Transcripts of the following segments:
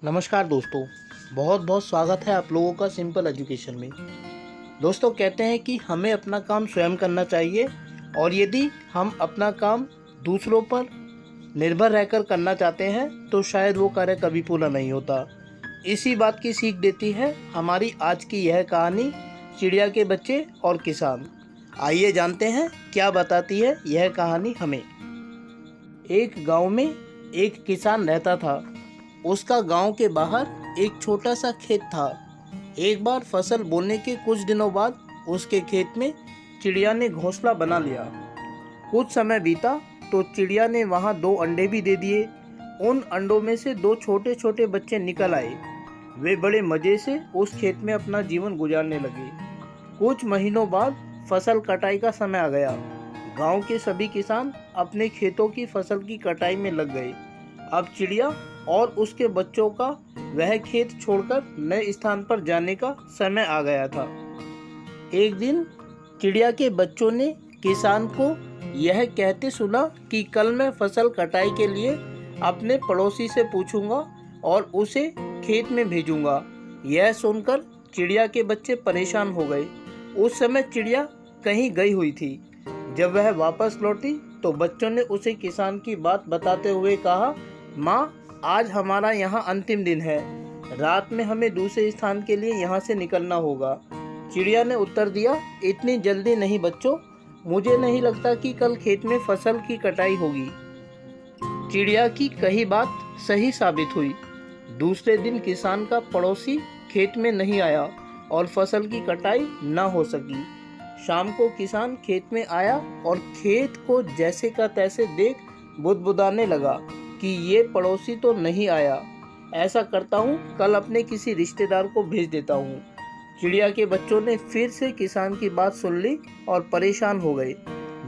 नमस्कार दोस्तों, बहुत बहुत स्वागत है आप लोगों का सिंपल एजुकेशन में। दोस्तों, कहते हैं कि हमें अपना काम स्वयं करना चाहिए और यदि हम अपना काम दूसरों पर निर्भर रहकर करना चाहते हैं तो शायद वो कार्य कभी पूरा नहीं होता। इसी बात की सीख देती है हमारी आज की यह कहानी, चिड़िया के बच्चे और किसान। आइए जानते हैं क्या बताती है यह कहानी हमें। एक गांव में एक किसान रहता था। उसका गांव के बाहर एक छोटा सा खेत था। एक बार फसल बोने के कुछ दिनों बाद उसके खेत में चिड़िया ने घोंसला बना लिया। कुछ समय बीता तो चिड़िया ने वहां 2 अंडे भी दे दिए। उन अंडों में से 2 छोटे छोटे बच्चे निकल आए। वे बड़े मज़े से उस खेत में अपना जीवन गुजारने लगे। कुछ महीनों बाद फसल कटाई का समय आ गया। गांव के सभी किसान अपने खेतों की फसल की कटाई में लग गए। अब चिड़िया और उसके बच्चों का वह खेत छोड़कर नए स्थान पर जाने का समय आ गया था। एक दिन चिड़िया के बच्चों ने किसान को यह कहते सुना कि कल मैं फसल कटाई के लिए अपने पड़ोसी से पूछूंगा और उसे खेत में भेजूंगा। यह सुनकर चिड़िया के बच्चे परेशान हो गए। उस समय चिड़िया कहीं गई हुई थी। जब वह वापस लौटी तो बच्चों ने उसे किसान की बात बताते हुए कहा, माँ, आज हमारा यहाँ अंतिम दिन है। रात में हमें दूसरे स्थान के लिए यहाँ से निकलना होगा। चिड़िया ने उत्तर दिया, इतनी जल्दी नहीं बच्चों, मुझे नहीं लगता कि कल खेत में फसल की कटाई होगी। चिड़िया की कही बात सही साबित हुई। दूसरे दिन किसान का पड़ोसी खेत में नहीं आया और फसल की कटाई न हो सकी। शाम को किसान खेत में आया और खेत को जैसे का तैसे देख बुदबुदाने लगा कि ये पड़ोसी तो नहीं आया। ऐसा करता हूँ, कल अपने किसी रिश्तेदार को भेज देता हूँ। चिड़िया के बच्चों ने फिर से किसान की बात सुन ली और परेशान हो गए।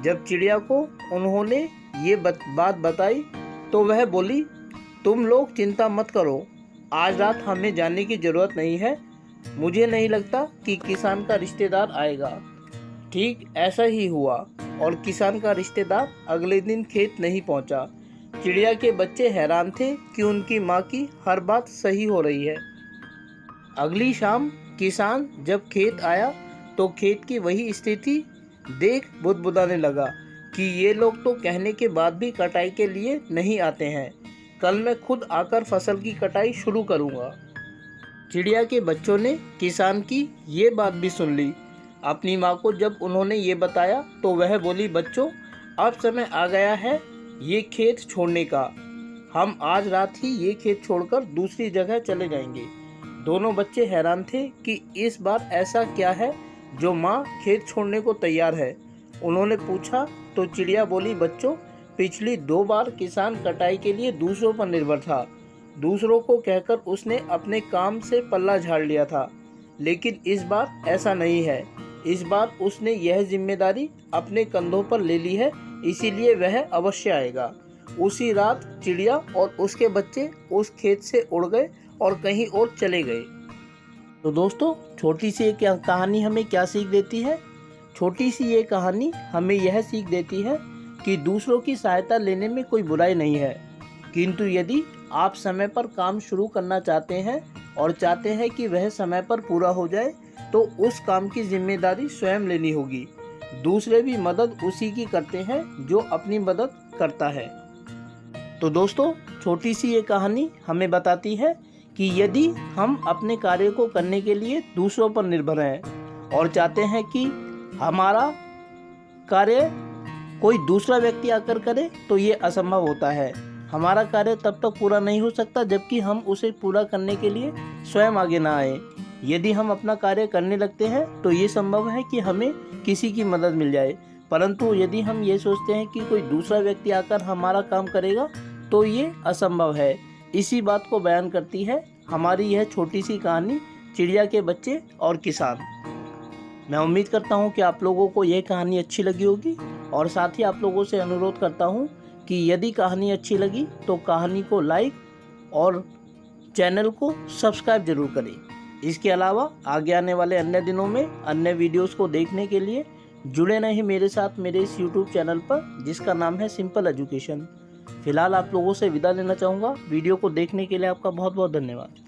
जब चिड़िया को उन्होंने ये बात बताई तो वह बोली, तुम लोग चिंता मत करो, आज रात हमें जाने की ज़रूरत नहीं है। मुझे नहीं लगता कि किसान का रिश्तेदार आएगा। ठीक ऐसा ही हुआ और किसान का रिश्तेदार अगले दिन खेत नहीं पहुंचा। चिड़िया के बच्चे हैरान थे कि उनकी माँ की हर बात सही हो रही है। अगली शाम किसान जब खेत आया तो खेत की वही स्थिति देख बुदबुदाने लगा कि ये लोग तो कहने के बाद भी कटाई के लिए नहीं आते हैं। कल मैं खुद आकर फसल की कटाई शुरू करूँगा। चिड़िया के बच्चों ने किसान की ये बात भी सुन ली। अपनी माँ को जब उन्होंने ये बताया तो वह बोली, बच्चों, अब समय आ गया है ये खेत छोड़ने का। हम आज रात ही ये खेत छोड़कर दूसरी जगह चले जाएंगे। दोनों बच्चे हैरान थे कि इस बार ऐसा क्या है जो माँ खेत छोड़ने को तैयार है। उन्होंने पूछा तो चिड़िया बोली, बच्चों, पिछली 2 बार किसान कटाई के लिए दूसरों पर निर्भर था। दूसरों को कहकर उसने अपने काम से पल्ला झाड़ लिया था, लेकिन इस बार ऐसा नहीं है। इस बार उसने यह जिम्मेदारी अपने कंधों पर ले ली है, इसीलिए वह अवश्य आएगा। उसी रात चिड़िया और उसके बच्चे उस खेत से उड़ गए और कहीं और चले गए। तो दोस्तों, छोटी सी ये कहानी हमें क्या सीख देती है? छोटी सी ये कहानी हमें यह सीख देती है कि दूसरों की सहायता लेने में कोई बुराई नहीं है, किंतु यदि आप समय पर काम शुरू करना चाहते हैं और चाहते हैं कि वह समय पर पूरा हो जाए तो उस काम की जिम्मेदारी स्वयं लेनी होगी। दूसरे भी मदद उसी की करते हैं जो अपनी मदद करता है। तो दोस्तों, छोटी सी ये कहानी हमें बताती है कि यदि हम अपने कार्य को करने के लिए दूसरों पर निर्भर हैं और चाहते हैं कि हमारा कार्य कोई दूसरा व्यक्ति आकर करे तो ये असंभव होता है। हमारा कार्य तब तक पूरा नहीं हो सकता जबकि हम उसे पूरा करने के लिए स्वयं आगे ना आए। यदि हम अपना कार्य करने लगते हैं तो ये संभव है कि हमें किसी की मदद मिल जाए, परंतु यदि हम ये सोचते हैं कि कोई दूसरा व्यक्ति आकर हमारा काम करेगा तो ये असंभव है। इसी बात को बयान करती है हमारी यह छोटी सी कहानी, चिड़िया के बच्चे और किसान। मैं उम्मीद करता हूँ कि आप लोगों को यह कहानी अच्छी लगी होगी और साथ ही आप लोगों से अनुरोध करता हूँ कि यदि कहानी अच्छी लगी तो कहानी को लाइक और चैनल को सब्सक्राइब जरूर करें। इसके अलावा आगे आने वाले अन्य दिनों में अन्य वीडियोस को देखने के लिए जुड़े रहें मेरे साथ मेरे इस YouTube चैनल पर, जिसका नाम है सिंपल एजुकेशन। फ़िलहाल आप लोगों से विदा लेना चाहूँगा। वीडियो को देखने के लिए आपका बहुत बहुत धन्यवाद।